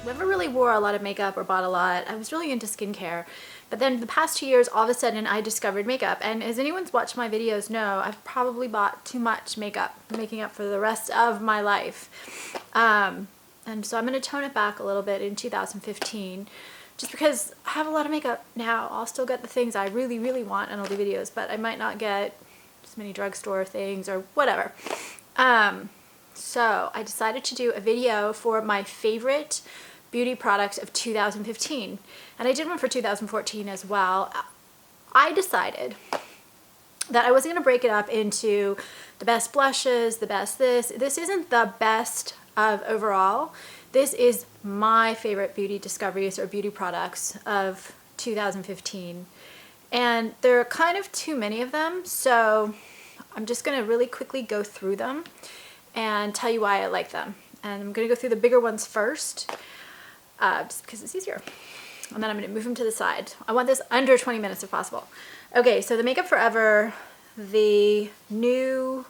never really wore a lot of makeup or bought a lot. I was really into skincare. But then the past 2 years, all of a sudden, I discovered makeup. And as anyone's watched my videos know, I've probably bought too much makeup, making up for the rest of my life. And so I'm going to tone it back a little bit in 2015. Just because I have a lot of makeup now. I'll still get the things I really, really want and I'll do videos. But I might not get as many drugstore things or whatever. So I decided to do a video for my favorite beauty products of 2015. And I did one for 2014 as well. I decided that I wasn't going to break it up into the best blushes, the best this. This isn't the best of overall. This is my favorite beauty discoveries or beauty products of 2015. And there are kind of too mmany of them, so I'm just going to really quickly go through them and tell you why I like them. And I'm going to go through the bigger ones first, just because it's easier. And then I'm going to move them to the side. I want this under 20 minutes if possible. Okay, so the Makeup Forever, the new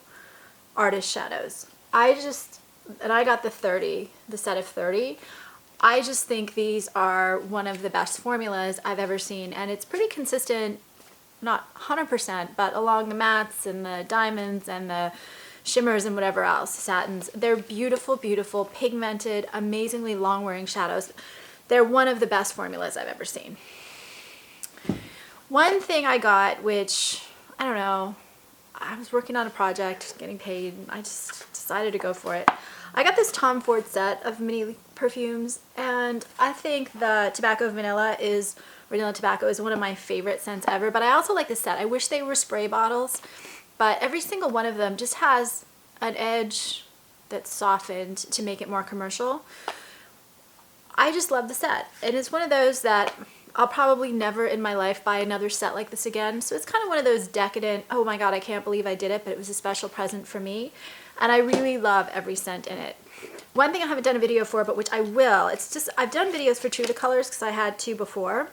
Artist Shadows. I got the 30, the set of 30. I just think these are one of the best formulas I've ever seen. And it's pretty consistent, not 100%, but along the mattes and the diamonds and the shimmers and whatever else, satins. They're beautiful, beautiful, pigmented, amazingly long-wearing shadows. They're one of the best formulas I've ever seen. One thing I got, which, I don't know, I was working on a project, getting paid, and I just decided to go for it. I got this Tom Ford set of mini perfumes, and I think the Vanilla Tobacco is one of my favorite scents ever, but I also like this set. I wish they were spray bottles, but every single one of them just has an edge that's softened to make it more commercial. I just love the set. And it's one of those that I'll probably never in my life buy another set like this again. So it's kind of one of those decadent, oh my god, I can't believe I did it, but it was a special present for me. And I really love every scent in it. One thing I haven't done a video for, but which I will, it's just, I've done videos for two of the colors because I had two before.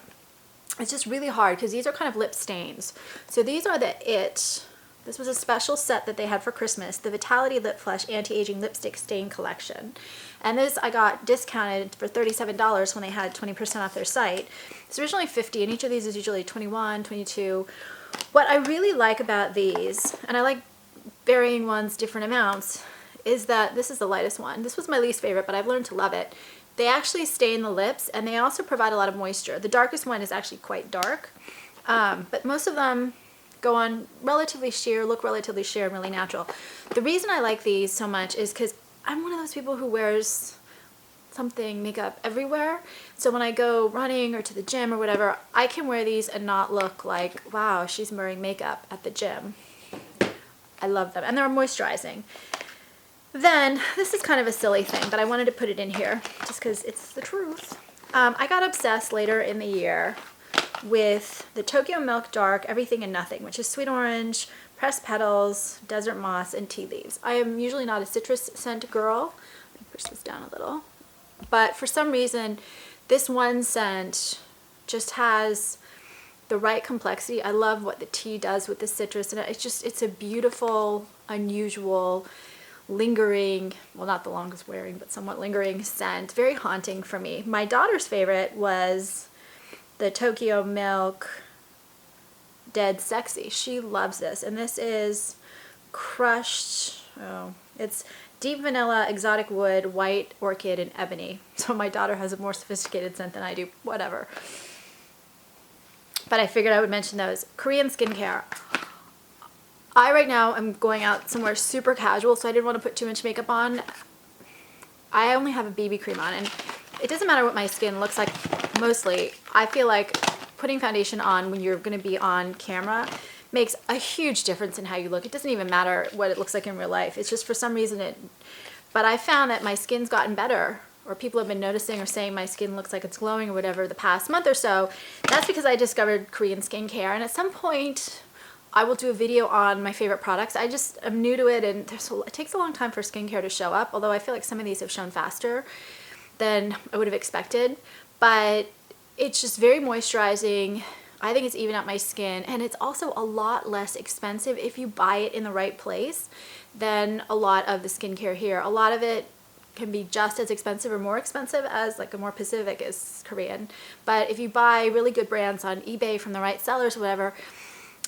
It's just really hard because these are kind of lip stains. So these are the It. This was a special set that they had for Christmas, the Vitality Lip Flush Anti-Aging Lipstick Stain Collection. And this I got discounted for $37 when they had 20% off their site. It's originally $50, and each of these is usually $21, $22. What I really like about these, and I like varying ones, different amounts, is that this is the lightest one. This was my least favorite, but I've learned to love it. They actually stain the lips, and they also provide a lot of moisture. The darkest one is actually quite dark, but most of them go on relatively sheer, look relatively sheer and really natural. The reason I like these so much is because I'm one of those people who wears something makeup everywhere. So when I go running or to the gym or whatever, I can wear these and not look like, wow, she's wearing makeup at the gym. I love them. And they're moisturizing. Then, this is kind of a silly thing, but I wanted to put it in here just because it's the truth. I got obsessed later in the year with the Tokyo Milk Dark Everything and Nothing, which is sweet orange, pressed petals, desert moss, and tea leaves. I am usually not a citrus scent girl. Let me push this down a little. But for some reason, this one scent just has the right complexity. I love what the tea does with the citrus, and it's a beautiful, unusual, lingering, well, not the longest wearing, but somewhat lingering scent. Very haunting for me. My daughter's favorite was the Tokyo Milk Dead Sexy. She loves this, and this is crushed, it's deep vanilla, exotic wood, white orchid, and ebony. So my daughter has a more sophisticated scent than I do, whatever. But I figured I would mention those. Korean skincare. I right now am going out somewhere super casual, so I didn't want to put too much makeup on. I only have a BB cream on, and it doesn't matter what my skin looks like mostly. I feel like putting foundation on when you're going to be on camera makes a huge difference in how you look. It doesn't even matter what it looks like in real life. It's just for some reason but I found that my skin's gotten better, or people have been noticing or saying my skin looks like it's glowing or whatever the past month or so. That's because I discovered Korean skincare, and at some point I will do a video on my favorite products. I'm new to it, and it takes a long time for skincare to show up, although I feel like some of these have shown faster than I would have expected. But it's just very moisturizing. I think it's even out my skin, and it's also a lot less expensive if you buy it in the right place than a lot of the skincare here. A lot of it can be just as expensive or more expensive as like a more Pacific is Korean. But if you buy really good brands on eBay from the right sellers or whatever,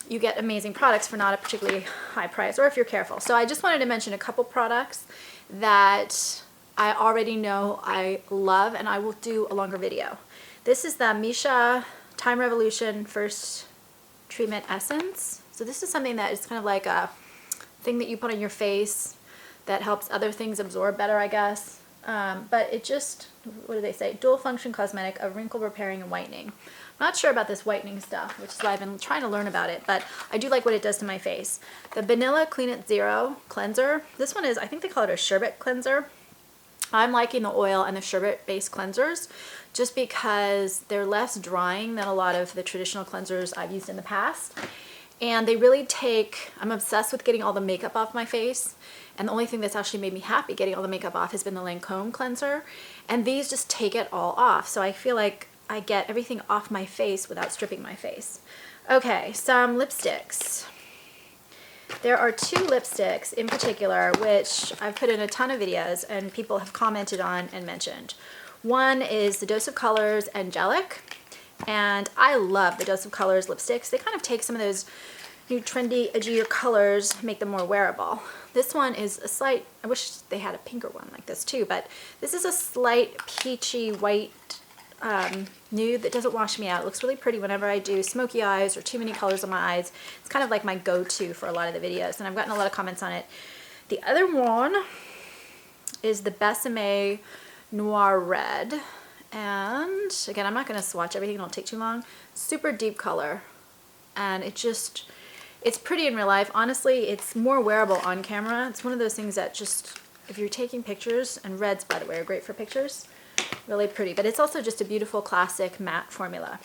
you get amazing products for not a particularly high price, or if you're careful. So I just wanted to mention a couple products that I already know I love, and I will do a longer video. This is the Missha Time Revolution First Treatment Essence. So this is something that is kind of like a thing that you put on your face that helps other things absorb better, I guess. But it just, what do they say? Dual function cosmetic of wrinkle repairing and whitening. I'm not sure about this whitening stuff, which is why I've been trying to learn about it, but I do like what it does to my face. The Banilla Clean It Zero Cleanser. This one is, I think they call it a sherbet cleanser. I'm liking the oil and the sherbet-based cleansers just because they're less drying than a lot of the traditional cleansers I've used in the past. And they really take, I'm obsessed with getting all the makeup off my face. And the only thing that's actually made me happy getting all the makeup off has been the Lancome cleanser. And these just take it all off. So I feel like I get everything off my face without stripping my face. Okay, some lipsticks. There are two lipsticks in particular which I've put in a ton of videos and people have commented on and mentioned. One is the Dose of Colors Angelic, and I love the Dose of Colors lipsticks. They kind of take some of those new trendy, edgier colors, make them more wearable. This one is a slight, I wish they had a pinker one like this too, but this is a slight peachy white nude that doesn't wash me out. It looks really pretty whenever I do smoky eyes or too many colors on my eyes. It's kind of like my go-to for a lot of the videos, and I've gotten a lot of comments on it. The other one is the Besame Noir Red, and again, I'm not going to swatch everything, it'll take too long. Super deep color, and it's pretty in real life. Honestly, it's more wearable on camera. It's one of those things that just, if you're taking pictures, and reds, by the way, are great for pictures, really pretty, but it's also just a beautiful classic matte formula.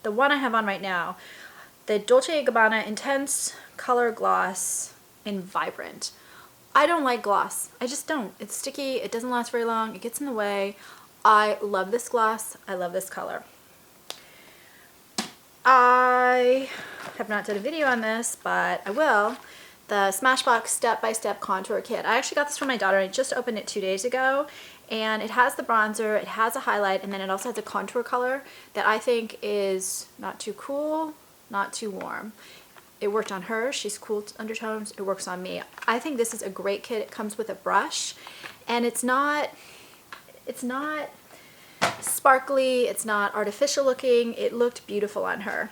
The one I have on right now, the Dolce & Gabbana Intense Color Gloss in Vibrant. I don't like gloss. I just don't. It's sticky. It doesn't last very long. It gets in the way. I love this gloss. I love this color. I have not done a video on this, but I will. The Smashbox Step-by-Step Contour Kit. I actually got this from my daughter. I just opened it 2 days ago, and it has the bronzer, it has a highlight, and then it also has a contour color that I think is not too cool, not too warm. It worked on her. She's cool undertones. It works on me. I think this is a great kit. It comes with a brush, and it's not sparkly. It's not artificial looking. It looked beautiful on her.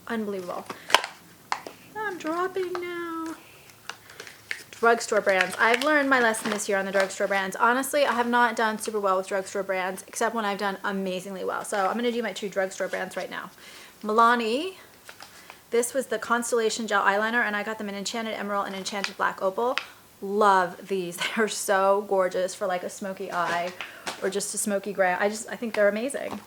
Unbelievable. I'm dropping now. Drugstore brands. I've learned my lesson this year on the drugstore brands. Honestly, I have not done super well with drugstore brands, except when I've done amazingly well. So I'm going to do my two drugstore brands right now. Milani. This was the Constellation Gel Eyeliner, and I got them in Enchanted Emerald and Enchanted Black Opal. Love these. They're so gorgeous for like a smoky eye or just a smoky gray. I think they're amazing.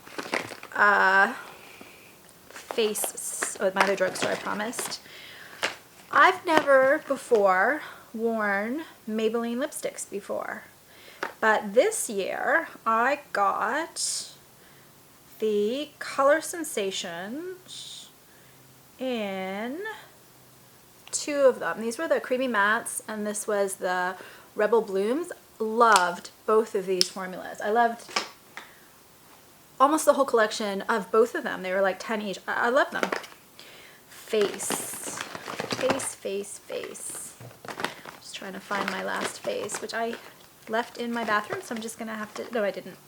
Face, oh, my other drugstore, I promised. I've never before worn Maybelline lipsticks before, but this year I got the Color Sensations in two of them. These were the Creamy Mattes, and this was the Rebel Blooms. Loved both of these formulas. I loved almost the whole collection of both of them. They were like 10 each. I love them. Face. Just trying to find my last face, which I left in my bathroom, so I'm just gonna have to, no, I didn't.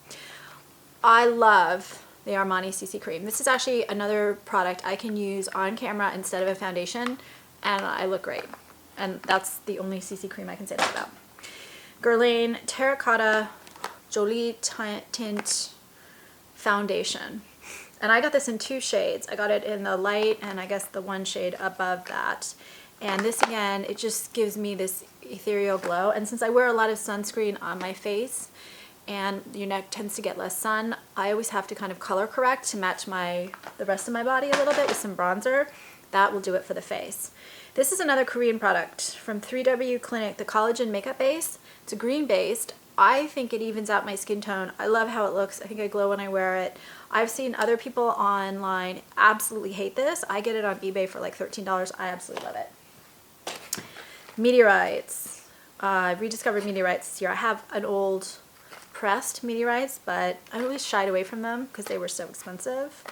I love the Armani CC Cream. This is actually another product I can use on camera instead of a foundation, and I look great. And that's the only CC cream I can say that about. Guerlain Terracotta Jolie Tint Foundation. And I got this in two shades. I got it in the light and I guess the one shade above that. And this again, it just gives me this ethereal glow. And since I wear a lot of sunscreen on my face and your neck tends to get less sun, I always have to kind of color correct to match the rest of my body a little bit with some bronzer. That will do it for the face. This is another Korean product from 3W Clinic, the Collagen Makeup Base. It's a green based. I think it evens out my skin tone. I love how it looks. I think I glow when I wear it. I've seen other people online absolutely hate this. I get it on eBay for like $13. I absolutely love it. Meteorites. I rediscovered Meteorites this year. I have an old pressed Meteorites, but I always shied away from them because they were so expensive.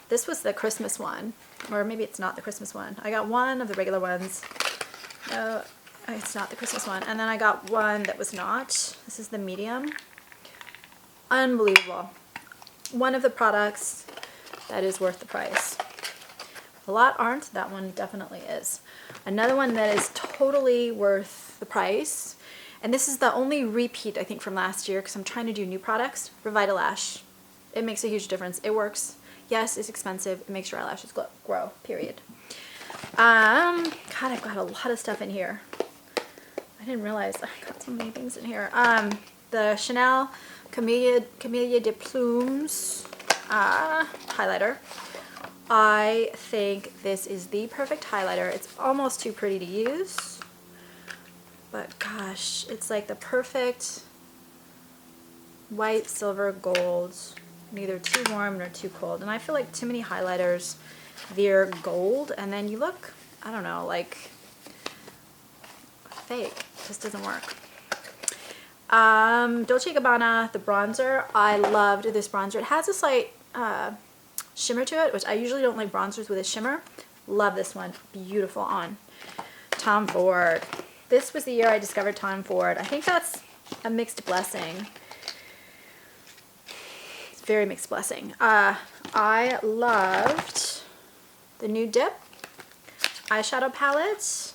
This was the Christmas one, or maybe it's not the Christmas one. I got one of the regular ones. No, it's not the Christmas one. And then I got one that was not. This is the medium. Unbelievable. One of the products that is worth the price. A lot aren't. That one definitely is. Another one that is totally worth the price, and this is the only repeat I think from last year because I'm trying to do new products, Revitalash. It makes a huge difference. It works. Yes, it's expensive. It makes your eyelashes grow, period. God, I've got a lot of stuff in here. I didn't realize I got so many things in here. The Chanel Camelia de Plumes highlighter. I think this is the perfect highlighter. It's almost too pretty to use, but gosh, it's like the perfect white, silver, gold, neither too warm nor too cold. And I feel like too many highlighters veer gold and then you look, I don't know, like fake. It just doesn't work. Dolce & Gabbana, the bronzer. I loved this bronzer. It has a slight shimmer to it, which I usually don't like bronzers with a shimmer. Love this one. Beautiful on. Tom Ford. This was the year I discovered Tom Ford. I think that's a mixed blessing. It's a very mixed blessing. I loved the Nude Dip eyeshadow palette.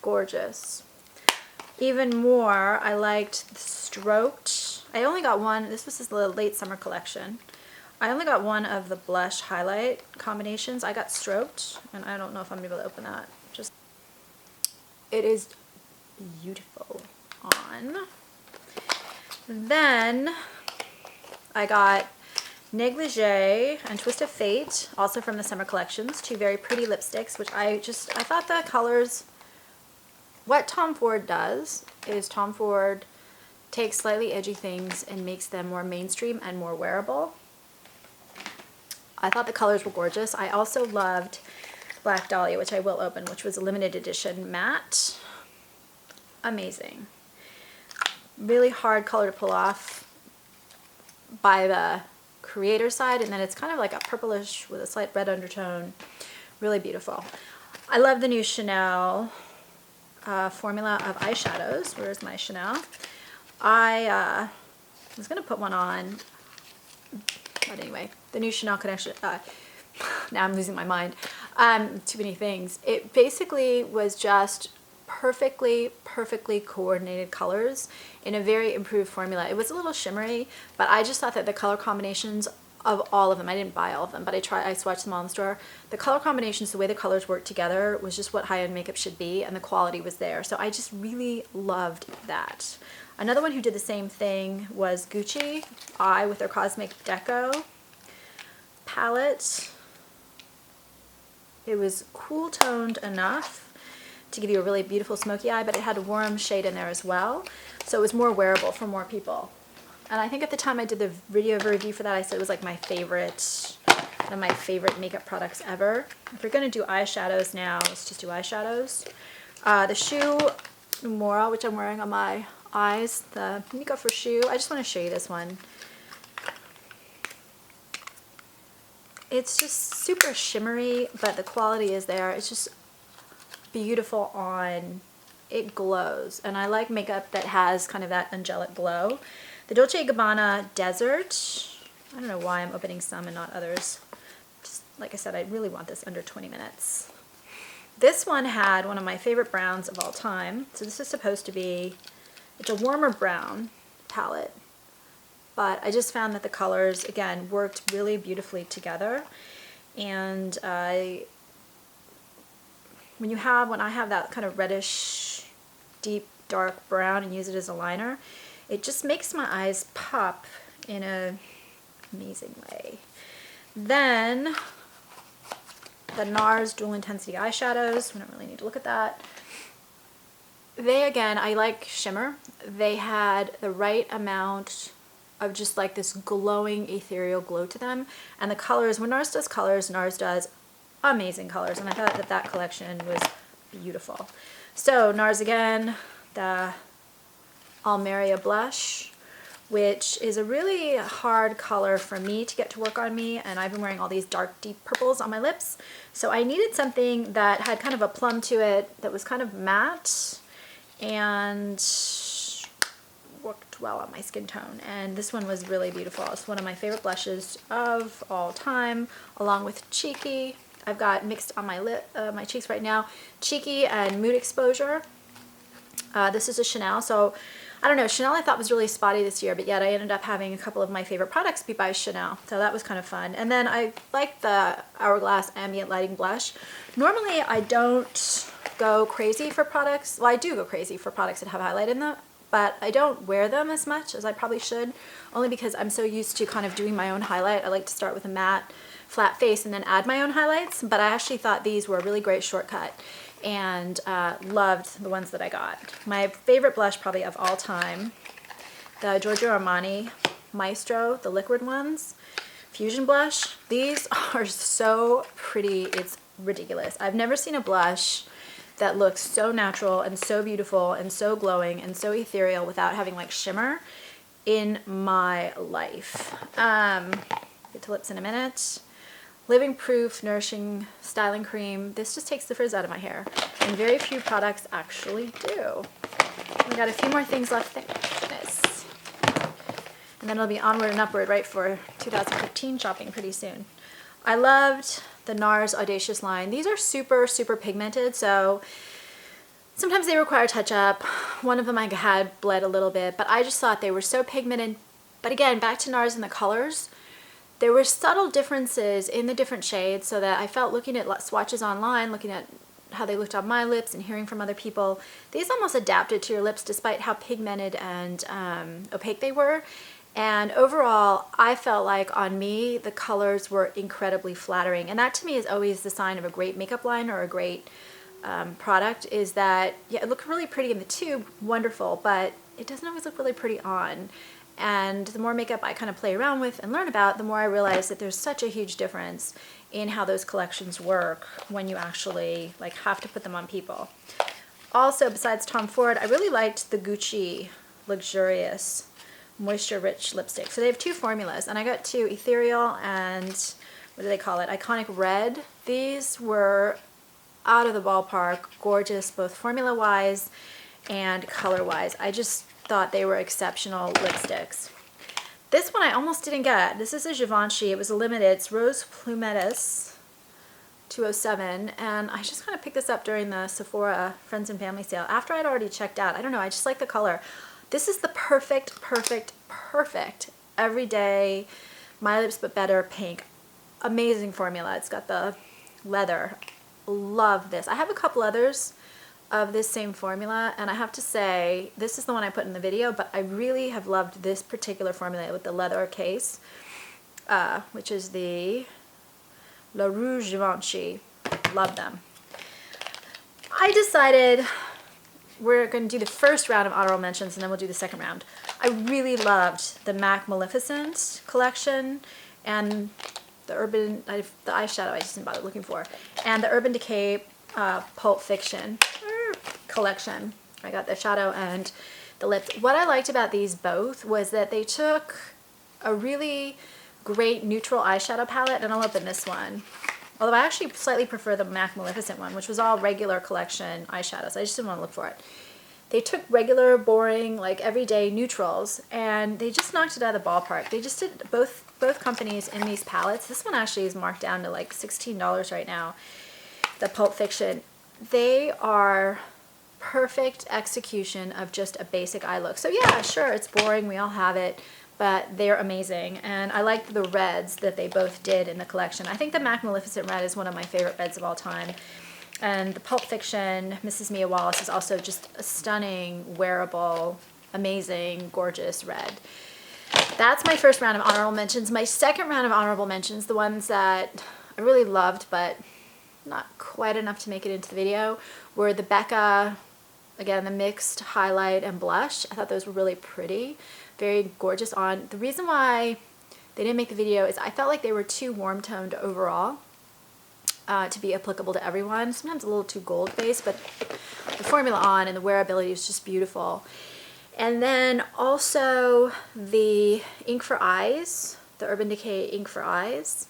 Gorgeous. Even more, I liked the Stroked. I only got one. This was the late summer collection. I only got one of the blush highlight combinations. I got Stroked, and I don't know if I'm able to open that. Just, it is beautiful on. Then I got Negligee and Twist of Fate, also from the summer collections. Two very pretty lipsticks, which I thought the colors. What Tom Ford does is Tom Ford takes slightly edgy things and makes them more mainstream and more wearable. I thought the colors were gorgeous. I also loved Black Dahlia, which I will open, which was a limited edition matte. Amazing. Really hard color to pull off by the creator side, and then it's kind of like a purplish with a slight red undertone. Really beautiful. I love the new Chanel formula of eyeshadows. Where's my Chanel? I was going to put one on, but anyway, the new Chanel Connection, now I'm losing my mind, too many things. It basically was just perfectly coordinated colors in a very improved formula. It was a little shimmery, but I just thought that the color combinations of all of them, I didn't buy all of them, but I swatched them all in the store. The color combinations, the way the colors worked together was just what high-end makeup should be, and the quality was there. So I just really loved that. Another one who did the same thing was Gucci Eye with their Cosmic Deco palette. It was cool toned enough to give you a really beautiful smoky eye, but it had a warm shade in there as well. So it was more wearable for more people. And I think at the time I did the video review for that, I said it was like my favorite, one of my favorite makeup products ever. If we're going to do eyeshadows now, let's just do eyeshadows. The Shu Uemura, which I'm wearing on my eyes, the Mika for Shu. I just want to show you this one. It's just super shimmery, but the quality is there. It's just beautiful on. It glows, and I like makeup that has kind of that angelic glow. The Dolce & Gabbana Desert. I don't know why I'm opening some and not others. Just like I said, I really want this under 20 minutes. This one had one of my favorite browns of all time. So this is supposed to be, it's a warmer brown palette, but I just found that the colors, again, worked really beautifully together. And when I have that kind of reddish, deep, dark brown and use it as a liner, it just makes my eyes pop in an amazing way. Then the NARS Dual Intensity Eyeshadows. We don't really need to look at that. They, again, I like shimmer. They had the right amount of just like this glowing ethereal glow to them. And the colors, when NARS does colors, NARS does amazing colors. And I thought that that collection was beautiful. So NARS again, the Almeria blush, which is a really hard color for me to get to work on me, and I've been wearing all these dark deep purples on my lips, so I needed something that had kind of a plum to it, that was kind of matte and worked well on my skin tone. And this one was really beautiful. It's one of my favorite blushes of all time, along with Cheeky. I've got mixed on my my cheeks right now, Cheeky and Mood Exposure. This is a Chanel, so I don't know, Chanel I thought was really spotty this year, but yet I ended up having a couple of my favorite products be by Chanel, so that was kind of fun. And then I like the Hourglass Ambient Lighting Blush. Normally I don't go crazy for products, well I do go crazy for products that have highlight in them, but I don't wear them as much as I probably should, only because I'm so used to kind of doing my own highlight. I like to start with a matte, flat face and then add my own highlights, but I actually thought these were a really great shortcut, and loved the ones that I got. My favorite blush probably of all time, the Giorgio Armani Maestro, the liquid ones, Fusion Blush. These are so pretty, it's ridiculous. I've never seen a blush that looks so natural and so beautiful and so glowing and so ethereal without having like shimmer in my life. Get to lips in a minute. Living Proof Nourishing Styling Cream. This just takes the frizz out of my hair, and very few products actually do. We got a few more things left. Thank goodness. And then it'll be onward and upward, right, for 2015 shopping pretty soon. I loved the NARS Audacious line. These are super, super pigmented, so sometimes they require touch-up. One of them I had bled a little bit, but I just thought they were so pigmented. But again, back to NARS and the colors, there were subtle differences in the different shades, so that I felt, looking at swatches online, looking at how they looked on my lips and hearing from other people, these almost adapted to your lips despite how pigmented and opaque they were. And overall, I felt like on me, the colors were incredibly flattering. And that to me is always the sign of a great makeup line or a great product, is that, yeah, it looked really pretty in the tube, wonderful, but it doesn't always look really pretty on. And the more makeup I kind of play around with and learn about, the more I realize that there's such a huge difference in how those collections work when you actually like have to put them on people. Also, besides Tom Ford, I really liked the Gucci Luxurious Moisture Rich Lipstick. So they have two formulas, and I got two, Ethereal and, what do they call it, Iconic Red. These were out of the ballpark, gorgeous, both formula-wise and color-wise. I just thought they were exceptional lipsticks. This one I almost didn't get. This is a Givenchy. It was a limited. It's Rose Plumettes 207, and I just kind of picked this up during the Sephora Friends and Family sale after I'd already checked out. I don't know, I just like the color. This is the perfect, perfect, perfect everyday My Lips But Better pink. Amazing formula. It's got the leather. Love this. I have a couple others of this same formula, and I have to say, this is the one I put in the video, but I really have loved this particular formula with the leather case, which is the La Rouge Givenchy. Love them. I decided we're going to do the first round of honorable mentions, and then we'll do the second round. I really loved the MAC Maleficent collection, and the eyeshadow I just didn't bother looking for, and the Urban Decay Pulp Fiction collection. I got the shadow and the lips. What I liked about these both was that they took a really great neutral eyeshadow palette, and I'll open this one. Although I actually slightly prefer the MAC Maleficent one, which was all regular collection eyeshadows. I just didn't want to look for it. They took regular, boring, like everyday neutrals, and they just knocked it out of the ballpark. They just did both companies in these palettes. This one actually is marked down to like $16 right now. The Pulp Fiction. They are perfect execution of just a basic eye look. So yeah, sure, it's boring, we all have it, but they're amazing. And I like the reds that they both did in the collection. I think the MAC Maleficent red is one of my favorite reds of all time. And the Pulp Fiction Mrs. Mia Wallace is also just a stunning, wearable, amazing, gorgeous red. That's my first round of honorable mentions. My second round of honorable mentions, the ones that I really loved but not quite enough to make it into the video, were the Becca, again, the mixed highlight and blush. I thought those were really pretty, very gorgeous on. The reason why they didn't make the video is I felt like they were too warm toned overall. to be applicable to everyone. Sometimes a little too gold based, but the formula on and the wearability is just beautiful. And then also the ink for eyes, the Urban Decay ink for eyes.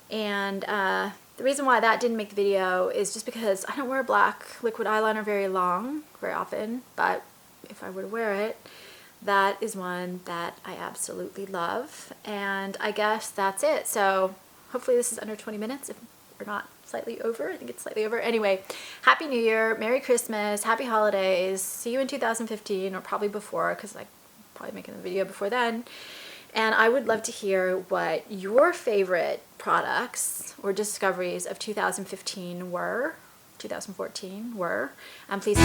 And the reason why that didn't make the video is just because I don't wear black liquid eyeliner very often, but if I were to wear it, that is one that I absolutely love. And I guess that's it. So hopefully this is under 20 minutes, if we're not slightly over. I think it's slightly over. Anyway, Happy New Year, Merry Christmas, Happy Holidays. See you in 2015, or probably before, because I'm probably making the video before then. And I would love to hear what your favorite products or discoveries of 2015 were, 2014 were. And please